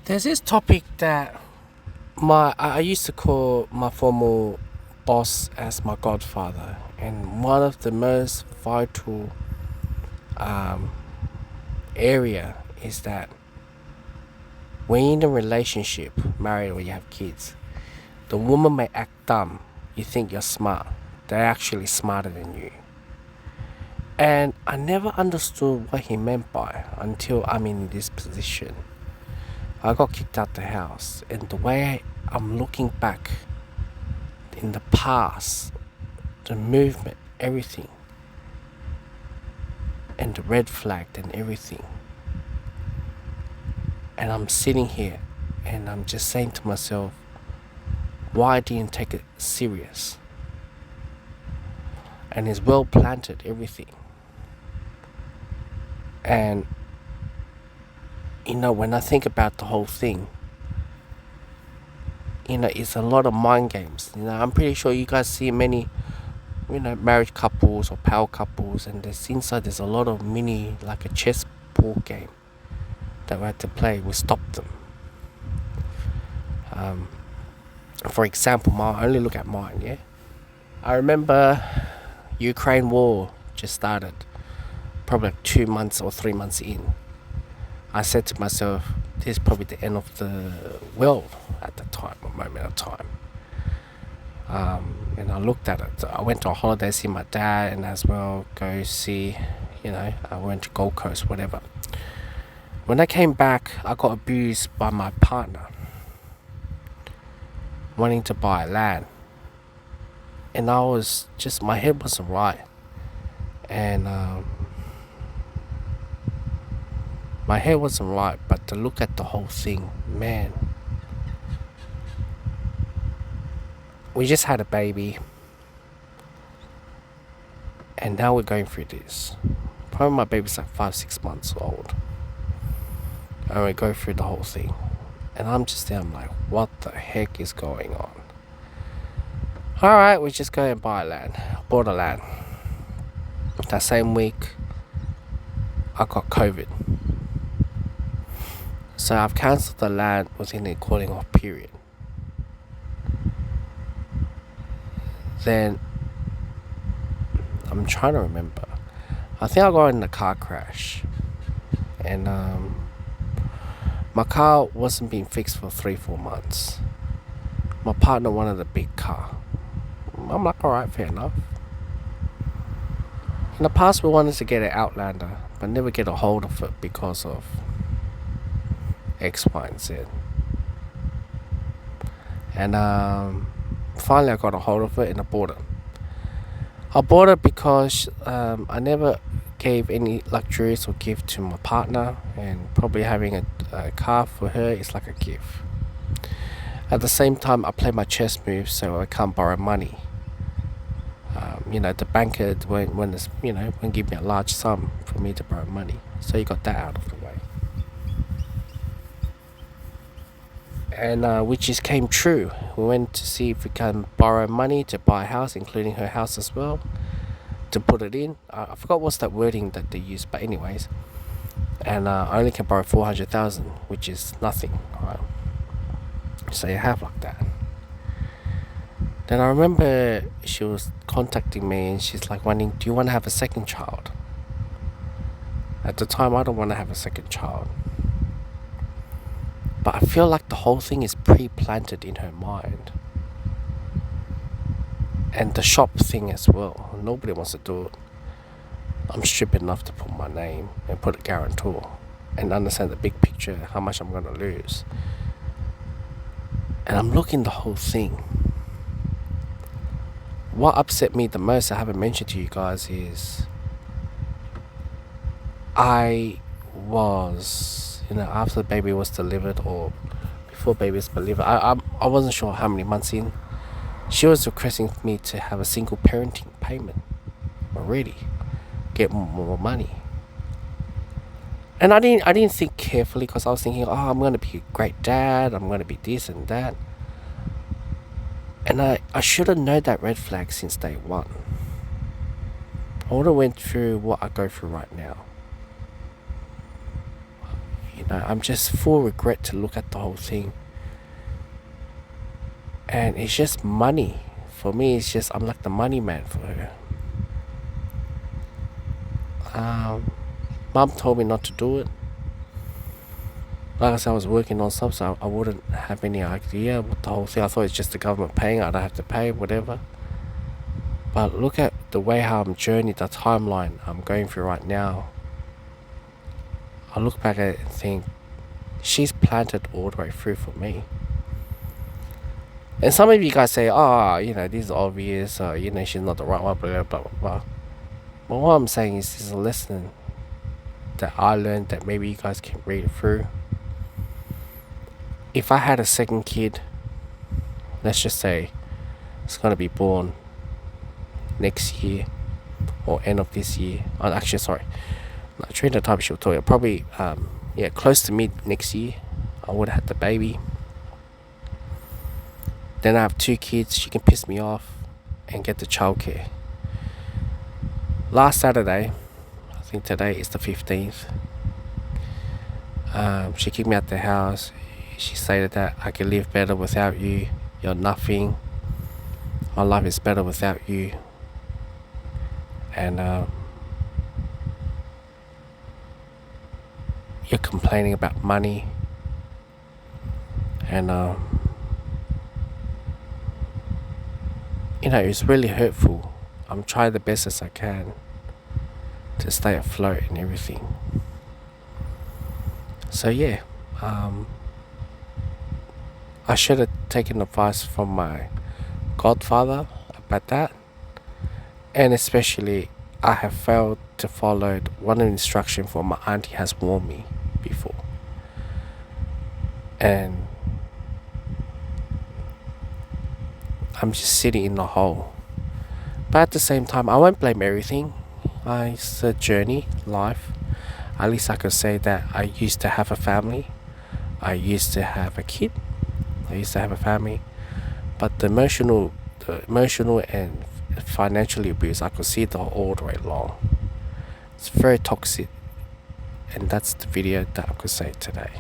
There's this topic that I used to call my former boss as my godfather, and one of the most vital um, area is that when you're in a relationship, married or you have kids, the woman may act dumb. You think you're smart. They're actually smarter than you. And I never understood what he meant by until I'm in this position. I got kicked out the house, and the way I'm looking back in the past, the movement, everything, and the red flag and everything, and I'm sitting here and I'm just saying to myself, why didn't you take it serious? And it's well planted, everything. And when I think about the whole thing, it's a lot of mind games. I'm pretty sure you guys see many, marriage couples or power couples, and there's a lot of mini, like a chess board game that we had to play. We stopped them. For example, I only look at mine, yeah? I remember Ukraine war just started, probably like 2 months or 3 months in. I said to myself, this is probably the end of the world at the time, a moment of time. And I looked at it. I went to a holiday, see my dad, and as well go see, I went to Gold Coast, whatever. When I came back, I got abused by my partner, wanting to buy land. And my head wasn't right. And my head wasn't right, but to look at the whole thing, man. We just had a baby, and now we're going through this. Probably my baby's like 5-6 months old, and we go through the whole thing. And I'm just there, I'm like, what the heck is going on? Alright, we just go and buy land. Bought a land. That same week, I got COVID. So I've cancelled the land within the calling off period. Then, I'm trying to remember. I think I got in a car crash. And my car wasn't being fixed for 3-4 months. My partner wanted a big car. I'm like, alright, fair enough. In the past, we wanted to get an Outlander, but never get a hold of it because of X, Y, and Z. And finally, I got a hold of it and I bought it. I bought it because I never gave any luxuries or gift to my partner, and probably having a car for her is like a gift. At the same time, I play my chess moves so I can't borrow money. The banker won't give me a large sum for me to borrow money. So you got that out of the way. And which came true. We went to see if we can borrow money to buy a house, including her house as well, to put it in. I forgot what's that wording that they use, but anyways. And I only can borrow 400,000, which is nothing, right? So you have like that. Then I remember she was contacting me and she's like do you want to have a second child? At the time, I don't want to have a second child. But I feel like the whole thing is pre-planted in her mind. And the shop thing as well. Nobody wants to do it. I'm stupid enough to put my name and put a guarantor and understand the big picture, how much I'm going to lose. And I'm looking the whole thing. What upset me the most, I haven't mentioned to you guys, is I was, after the baby was delivered or before baby was delivered, I wasn't sure how many months in, she was requesting me to have a single parenting payment already, get more money. And I didn't think carefully, because I was thinking, I'm going to be a great dad, I'm going to be this and that. And I should have known that red flag since day one. I would have went through what I go through right now. I'm just full regret to look at the whole thing. And it's just money. For me, it's just, I'm like the money man for her. Mom told me not to do it. Like I said, I was working on stuff, so I wouldn't have any idea what the whole thing. I thought it's just the government paying. I don't have to pay, whatever. But look at the way how I'm journeying, the timeline I'm going through right now. I look back at it and think, she's planted all the way through for me. And some of you guys say, oh, this is obvious, she's not the right one, blah, blah, blah, blah. But what I'm saying is, this is a lesson that I learned that maybe you guys can read it through. If I had a second kid, let's just say it's going to be born next year or end of this year. Actually, sorry. During the time she'll tell you, probably, close to mid next year, I would have had the baby. Then I have 2 kids, she can piss me off and get the childcare. Last Saturday, I think today is the 15th, she kicked me out the house. She stated that I can live better without you. You're nothing. My life is better without you. And you're complaining about money. And it's really hurtful. I'm trying the best as I can to stay afloat and everything. So yeah, I should have taken advice from my godfather about that. And especially, I have failed to follow one instruction for my auntie has warned me before. And I'm just sitting in the hole. But at the same time, I won't blame everything. It's a journey, life. At least I could say that I used to have a family. I used to have a kid. I used to have a family. But the emotional and financially abuse, I could see it all the way along. It's very toxic. And that's the video that I could say today.